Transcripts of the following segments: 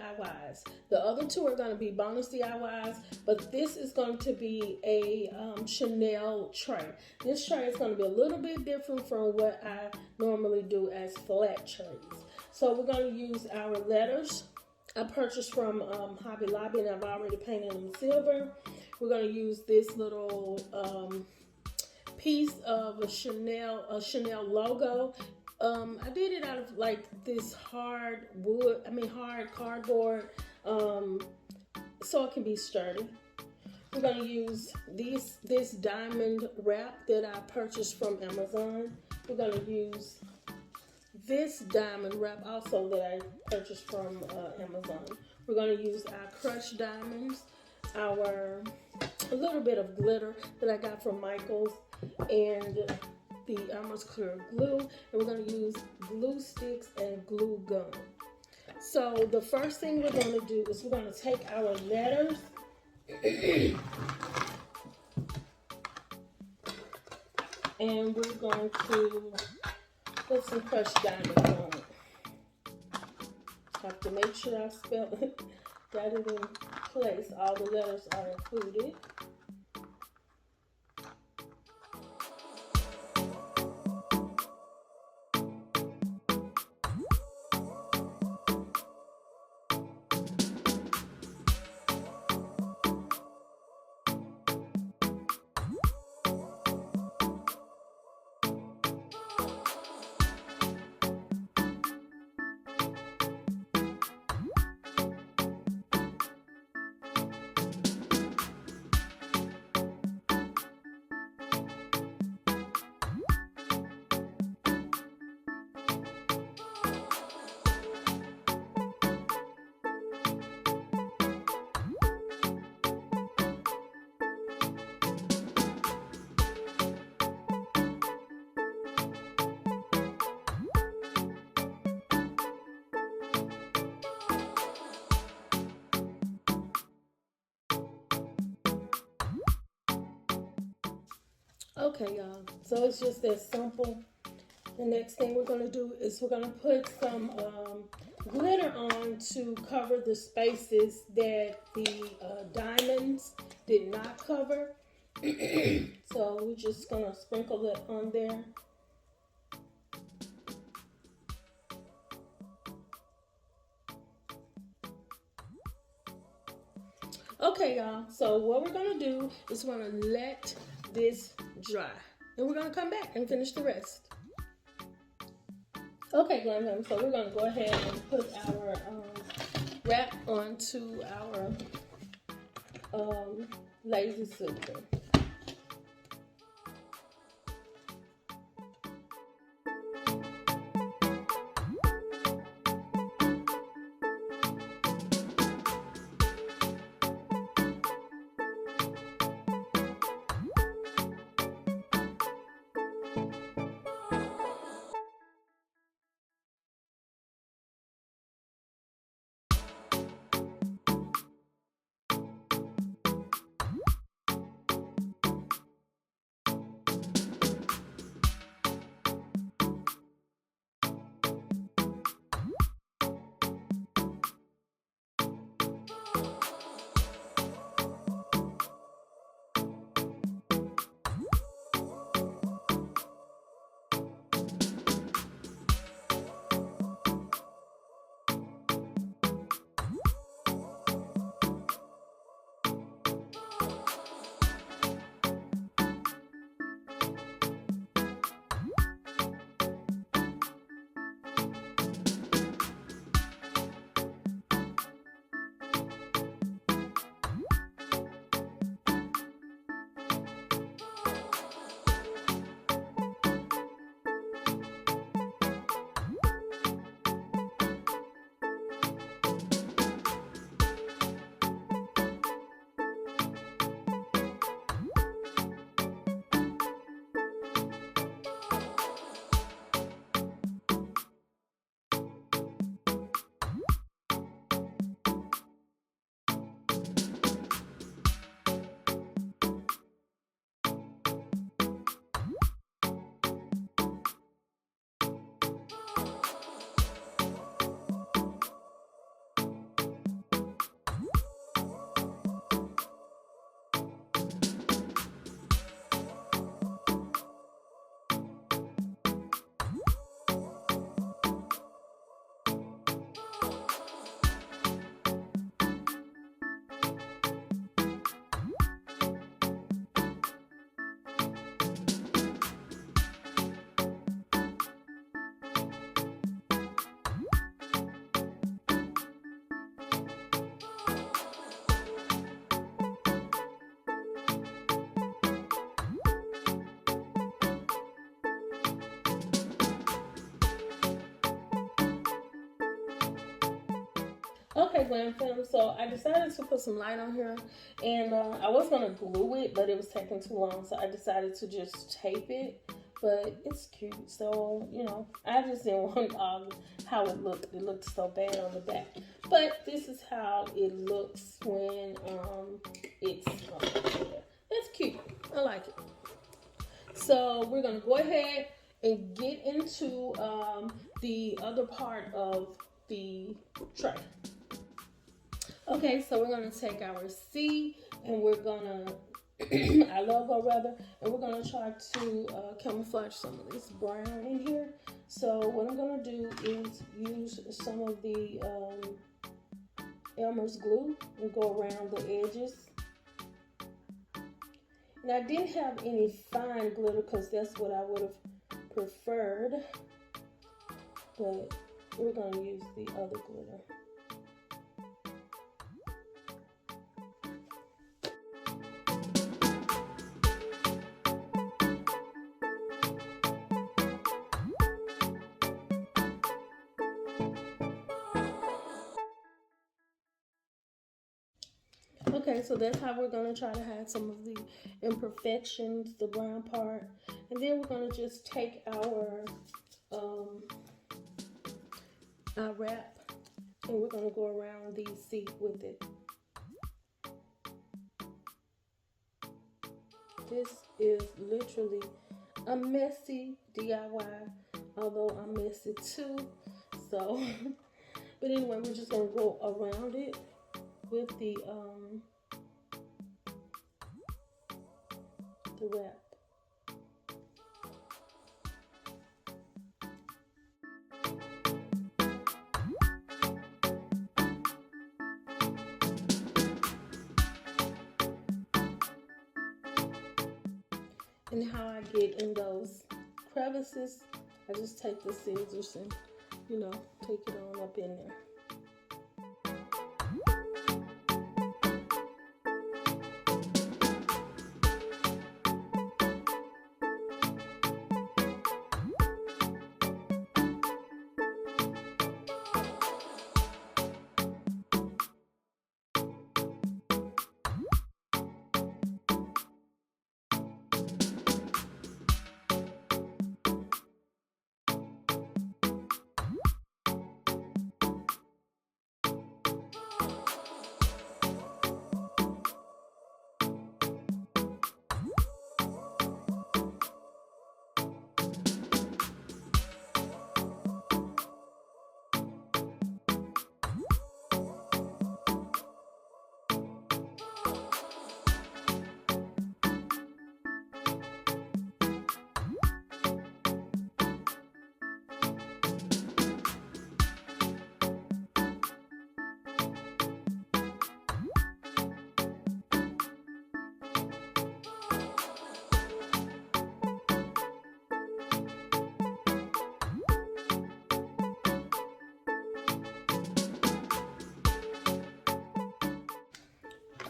DIYs. The other two are going to be bonus DIYs, but this is going to be a Chanel tray. This tray is going to be a little bit different from what I normally do as flat trays. So we're going to use our letters. I purchased from Hobby Lobby, and I've already painted them silver. We're going to use this little piece of a Chanel logo. I did it out of like this hard cardboard, so it can be sturdy. We're going to use this diamond wrap that I purchased from Amazon. We're going to use this diamond wrap also that I purchased from Amazon. We're going to use our crushed diamonds, a little bit of glitter that I got from Michael's, and the ELMER'S clear glue, and we're going to use glue sticks and glue gun. So the first thing we're going to do is we're going to take our letters and we're going to put some crushed diamonds on it. Have to make sure I spell it, got it in place. All the letters are included. Okay, y'all, so it's just that simple. The next thing we're going to do is we're going to put some glitter on to cover the spaces that the diamonds did not cover. So we're just going to sprinkle it on there. Okay, y'all, so what we're going to do is we're going to let this dry, and we're going to come back and finish the rest. Okay, Glam, so we're going to go ahead and put our wrap onto our lazy Susan. Okay, Glam Film, so I decided to put some light on here, and I was going to glue it, but it was taking too long, so I decided to just tape it, but it's cute, so, you know, I just didn't want how it looked. It looked so bad on the back, but this is how it looks when it's it's cute. I like it. So we're going to go ahead and get into the other part of the tray. Okay, so we're going to take our C and we're going to, our logo rather, and we're going to try to camouflage some of this brown in here. So what I'm going to do is use some of the ELMER'S glue and go around the edges. And I didn't have any fine glitter because that's what I would have preferred, but we're going to use the other glitter. Okay, so that's how we're going to try to hide some of the imperfections, the brown part. And then we're going to just take our wrap and we're going to go around the seat with it. This is literally a messy DIY, although I'm messy too. So, but anyway, we're just going to go around it with the wrap. And how I get in those crevices, I just take the scissors and, you know, take it on up in there.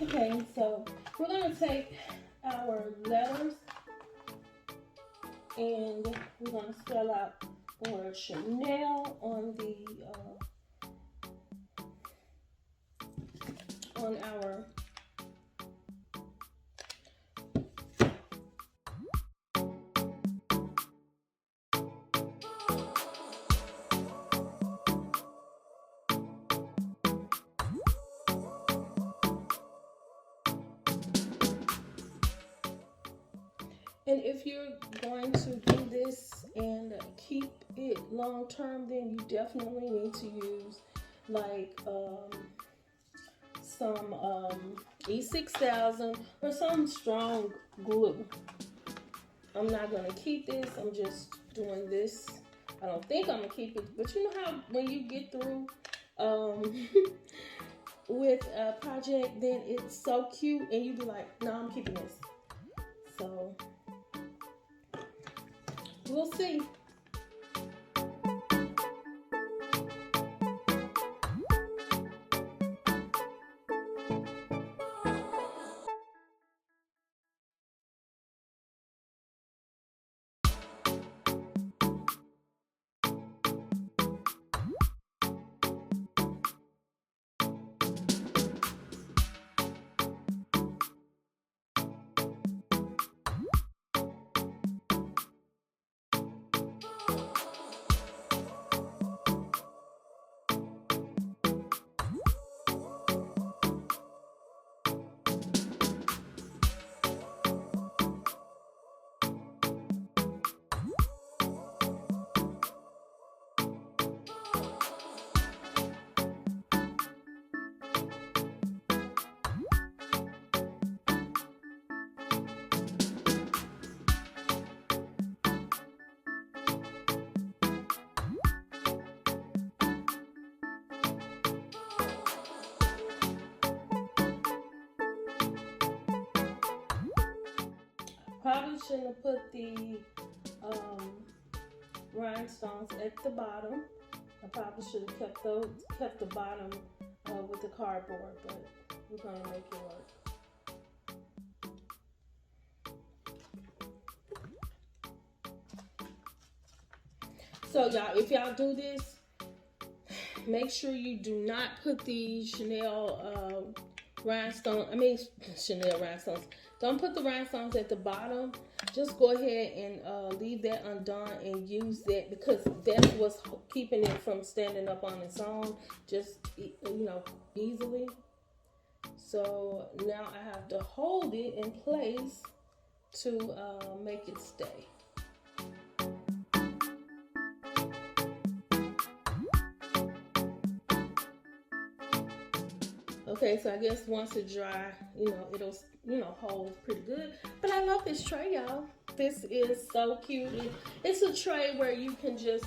Okay, so we're going to take our letters and we're going to spell out the word Chanel on the on our and if you're going to do this and keep it long term, then you definitely need to use like some E6000 or some strong glue. I'm not going to keep this. I'm just doing this. I don't think I'm going to keep it. But you know how when you get through with a project, then it's so cute and you be like, no, I'm keeping this. So we'll see. probably shouldn't have put the rhinestones at the bottom. I probably should have kept the bottom with the cardboard, but we're gonna make it work. So y'all, if y'all do this, make sure you do not put the Chanel Chanel rhinestones. Don't put the rhinestones at the bottom. Just go ahead and leave that undone and use that, because that's what's keeping it from standing up on its own, just, easily. So now I have to hold it in place to make it stay. Okay, so I guess once it dry, it'll, hold pretty good. But I love this tray, y'all. This is so cute. It's a tray where you can just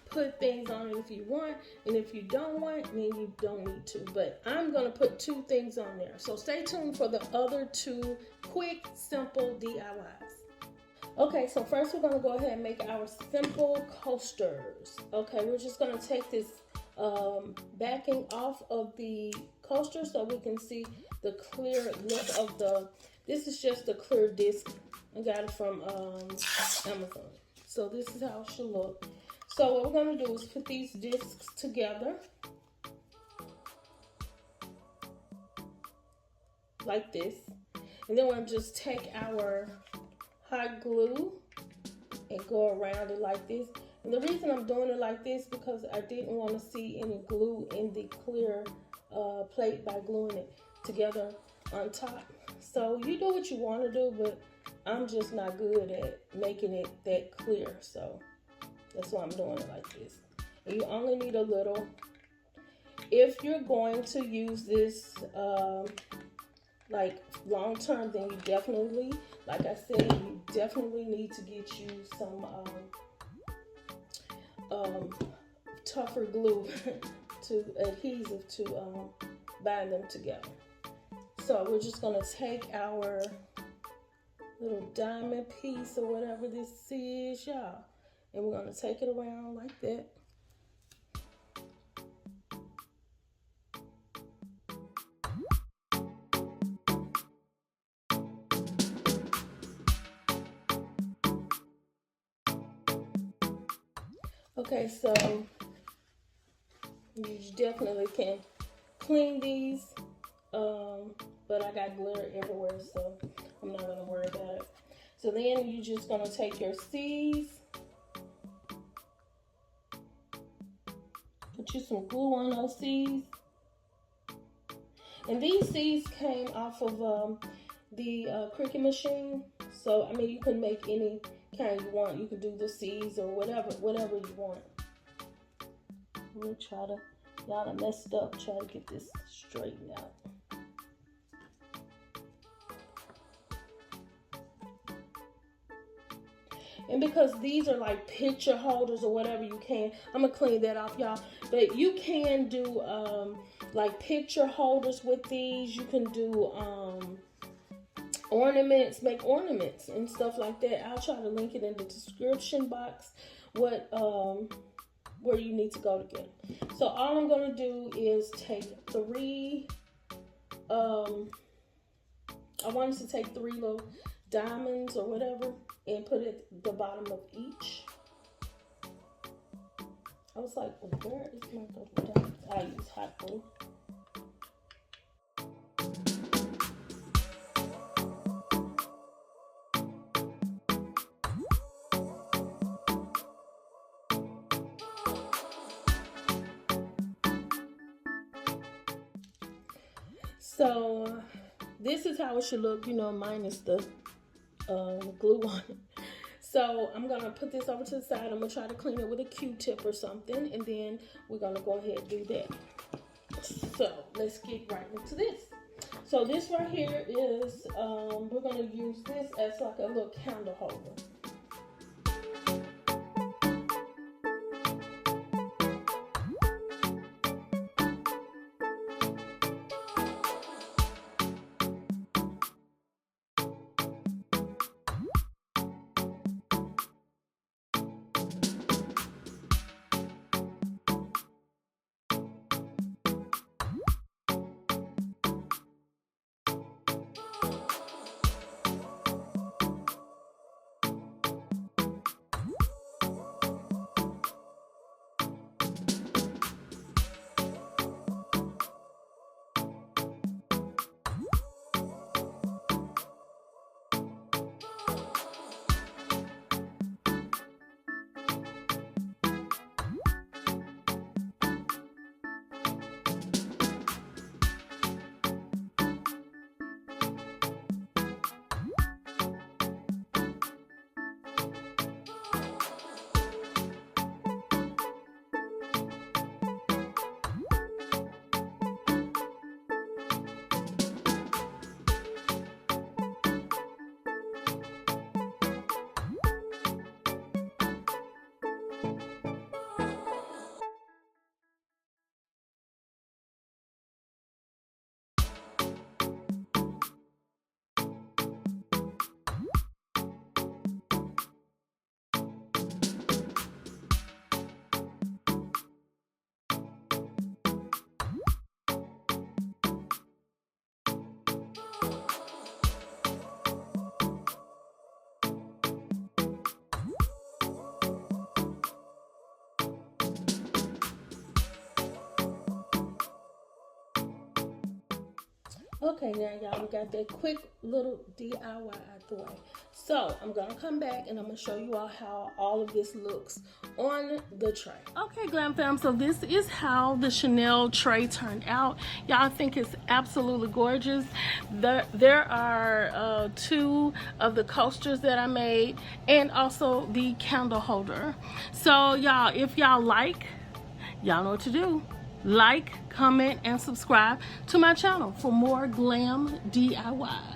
put things on it if you want, and if you don't want, then you don't need to. But I'm gonna put 2 things on there. So stay tuned for the other 2 quick, simple DIYs. Okay, so first we're gonna go ahead and make our simple coasters. Okay, we're just gonna take this backing off of the coaster so we can see the clear look of this is just a clear disc. I got it from Amazon. So this is how it should look. So what we're going to do is put these discs together like this. And then we're going to just take our hot glue and go around it like this. And the reason I'm doing it like this because I didn't want to see any glue in the clear plate by gluing it together on top. So you do what you want to do, but I'm just not good at making it that clear. So that's why I'm doing it like this. And you only need a little. If you're going to use this like long term, then you definitely, like I said, you definitely need to get you some tougher glue to adhesive to bind them together. So we're just gonna take our little diamond piece or whatever this is, y'all, and we're gonna take it around like that. Okay, so you definitely can clean these, but I got glitter everywhere, so I'm not gonna worry about it. So then you're just gonna take your C's, put you some glue on those C's, and these C's came off of the Cricut machine. So I mean, you can make any kind you want. You can do the C's or whatever you want. Let me try to, y'all, I messed up. Try to get this straightened out. And because these are like picture holders or whatever, you can, I'm gonna clean that off, y'all. But you can do like picture holders with these. You can do ornaments, make ornaments and stuff like that. I'll try to link it in the description box what where you need to go to get. So all I'm gonna do is take 3 I wanted to take 3 little diamonds or whatever and put it at the bottom of each. I was like, where is my double diamond? I use hot glue. So this is how it should look, minus the glue on it. So I'm gonna put this over to the side. I'm gonna try to clean it with a Q-tip or something, and then we're gonna go ahead and do that. So let's get right into this. So this right here is, we're gonna use this as like a little candle holder. Okay, now y'all, we got that quick little DIY out the way. So I'm gonna come back and I'm gonna show you all how all of this looks on the tray. Okay, Glam fam, so this is how the Chanel tray turned out. Y'all, think it's absolutely gorgeous. There are 2 of the coasters that I made and also the candle holder. So y'all, if y'all like, y'all know what to do. Like, comment, and subscribe to my channel for more glam DIY.